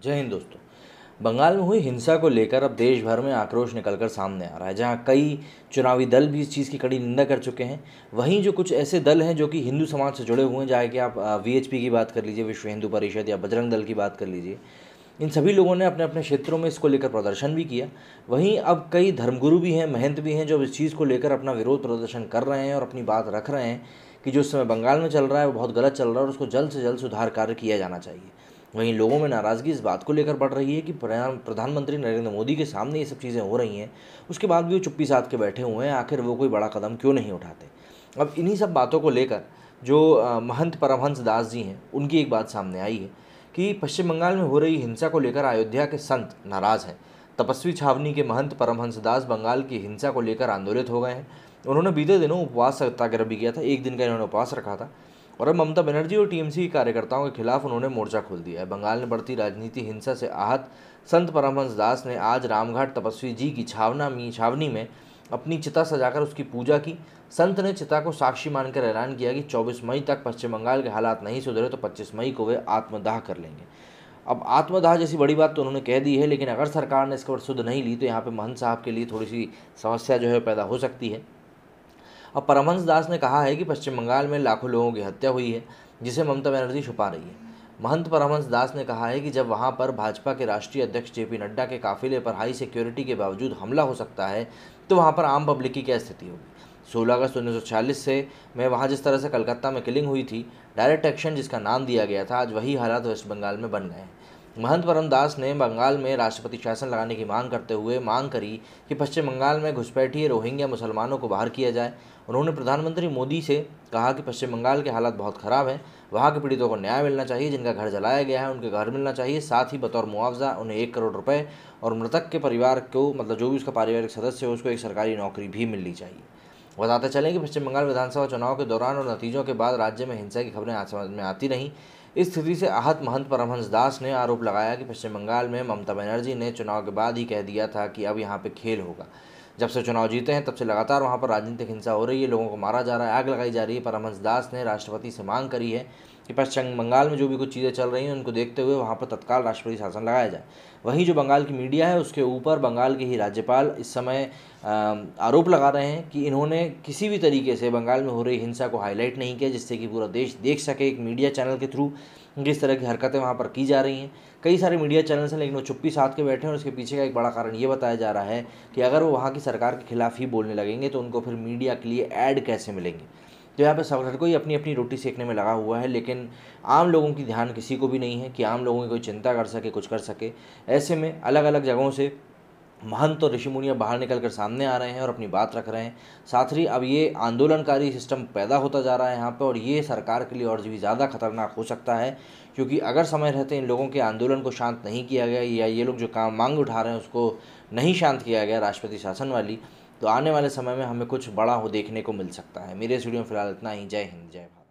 जय हिंद दोस्तों। बंगाल में हुई हिंसा को लेकर अब देश भर में आक्रोश निकलकर सामने आ रहा है। जहां कई चुनावी दल भी इस चीज़ की कड़ी निंदा कर चुके हैं, वहीं जो कुछ ऐसे दल हैं जो कि हिंदू समाज से जुड़े हुए हैं, चाहे कि आप वीएचपी की बात कर लीजिए, विश्व हिंदू परिषद, या बजरंग दल की बात कर लीजिए, इन सभी लोगों ने अपने अपने क्षेत्रों में इसको लेकर प्रदर्शन भी किया। वहीं अब कई धर्मगुरु भी हैं, महंत भी हैं, जो इस चीज़ को लेकर अपना विरोध प्रदर्शन कर रहे हैं और अपनी बात रख रहे हैं कि जो इस समय बंगाल में चल रहा है वो बहुत गलत चल रहा है और उसको जल्द से जल्द सुधार कार्य किया जाना चाहिए। वहीं लोगों में नाराज़गी इस बात को लेकर बढ़ रही है कि प्रधानमंत्री नरेंद्र मोदी के सामने ये सब चीज़ें हो रही हैं, उसके बाद भी वो चुप्पी साध के बैठे हुए हैं। आखिर वो कोई बड़ा कदम क्यों नहीं उठाते। अब इन्हीं सब बातों को लेकर जो महंत परमहंस दास जी हैं, उनकी एक बात सामने आई है कि पश्चिम बंगाल में हो रही हिंसा को लेकर अयोध्या के संत नाराज़ हैं। तपस्वी छावनी के महंत परमहंस दास बंगाल की हिंसा को लेकर आंदोलित हो गए हैं। उन्होंने बीते दिनों उपवास सत्याग्रह भी किया था, एक दिन का इन्होंने उपवास रखा था और अब ममता बनर्जी और टीएमसी के कार्यकर्ताओं के खिलाफ उन्होंने मोर्चा खोल दिया है। बंगाल में बढ़ती राजनीति हिंसा से आहत संत परमहंस दास ने आज रामघाट तपस्वी जी की छावनी में अपनी चिता सजाकर उसकी पूजा की। संत ने चिता को साक्षी मानकर ऐलान किया कि 24 मई तक पश्चिम बंगाल के हालात नहीं सुधरे तो 25 मई को वे आत्मदाह कर लेंगे। अब आत्मदाह जैसी बड़ी बात तो उन्होंने कह दी है, लेकिन अगर सरकार ने इसके ऊपर सुध नहीं ली तो यहाँ पे महंत साहब के लिए थोड़ी सी समस्या जो है पैदा हो सकती है। अब परमहंस दास ने कहा है कि पश्चिम बंगाल में लाखों लोगों की हत्या हुई है, जिसे ममता बनर्जी छुपा रही है। महंत परमहंस दास ने कहा है कि जब वहां पर भाजपा के राष्ट्रीय अध्यक्ष जेपी नड्डा के काफिले पर हाई सिक्योरिटी के बावजूद हमला हो सकता है, तो वहां पर आम पब्लिक की क्या स्थिति होगी। 16 अगस्त 1946 से में वहां जिस तरह से कलकत्ता में किलिंग हुई थी, डायरेक्ट एक्शन जिसका नाम दिया गया था, आज वही हालात वेस्ट बंगाल में बन गए हैं। महंत परमदास ने बंगाल में राष्ट्रपति शासन लगाने की मांग करते हुए मांग करी कि पश्चिम बंगाल में घुसपैठिए रोहिंग्या मुसलमानों को बाहर किया जाए। उन्होंने प्रधानमंत्री मोदी से कहा कि पश्चिम बंगाल के हालात बहुत ख़राब हैं, वहाँ के पीड़ितों को न्याय मिलना चाहिए, जिनका घर जलाया गया है उनके घर मिलना चाहिए, साथ ही बतौर मुआवजा उन्हें 1 करोड़ रुपये और मृतक के परिवार को, मतलब जो भी उसका पारिवारिक सदस्य हो, उसको एक सरकारी नौकरी भी मिलनी चाहिए। बताते चलें कि पश्चिम बंगाल विधानसभा चुनाव के दौरान और नतीजों के बाद राज्य में हिंसा की खबरें आज समझ में आती रहीं। इस स्थिति से आहत महंत परमहंस दास ने आरोप लगाया कि पश्चिम बंगाल में ममता बनर्जी ने चुनाव के बाद ही कह दिया था कि अब यहाँ पे खेल होगा। जब से चुनाव जीते हैं तब से लगातार वहाँ पर राजनीतिक हिंसा हो रही है, लोगों को मारा जा रहा है, आग लगाई जा रही है। परमहंस दास ने राष्ट्रपति से मांग करी है कि पश्चिम बंगाल में जो भी कुछ चीज़ें चल रही हैं उनको देखते हुए वहाँ पर तत्काल राष्ट्रपति शासन लगाया जाए। वहीं जो बंगाल की मीडिया है उसके ऊपर बंगाल के ही राज्यपाल इस समय आरोप लगा रहे हैं कि इन्होंने किसी भी तरीके से बंगाल में हो रही हिंसा को हाईलाइट नहीं किया, जिससे कि पूरा देश देख सके एक मीडिया चैनल के थ्रू किस तरह की हरकतें वहाँ पर की जा रही हैं। कई सारे मीडिया चैनल्स हैं, लेकिन वो चुप्पी साध के बैठे हैं और उसके पीछे का एक बड़ा कारण ये बताया जा रहा है कि अगर वो वहाँ की सरकार के खिलाफ ही बोलने लगेंगे तो उनको फिर मीडिया के लिए ऐड कैसे मिलेंगे। तो यहाँ पे सब हर कोई अपनी अपनी रोटी सेकने में लगा हुआ है, लेकिन आम लोगों की ध्यान किसी को भी नहीं है कि आम लोगों की कोई चिंता कर सके, कुछ कर सके। ऐसे में अलग अलग जगहों से महंत और ऋषि मुनियाँ बाहर निकल कर सामने आ रहे हैं और अपनी बात रख रहे हैं। साथ ही अब ये आंदोलनकारी सिस्टम पैदा होता जा रहा है यहाँ पे, और ये सरकार के लिए और भी ज़्यादा खतरनाक हो सकता है, क्योंकि अगर समय रहते इन लोगों के आंदोलन को शांत नहीं किया गया या ये लोग जो काम मांग उठा रहे हैं उसको नहीं शांत किया गया राष्ट्रपति शासन वाली, तो आने वाले समय में हमें कुछ बड़ा हो देखने को मिल सकता है। मेरे इस वीडियो में फिलहाल इतना ही। जय हिंद, जय भारत।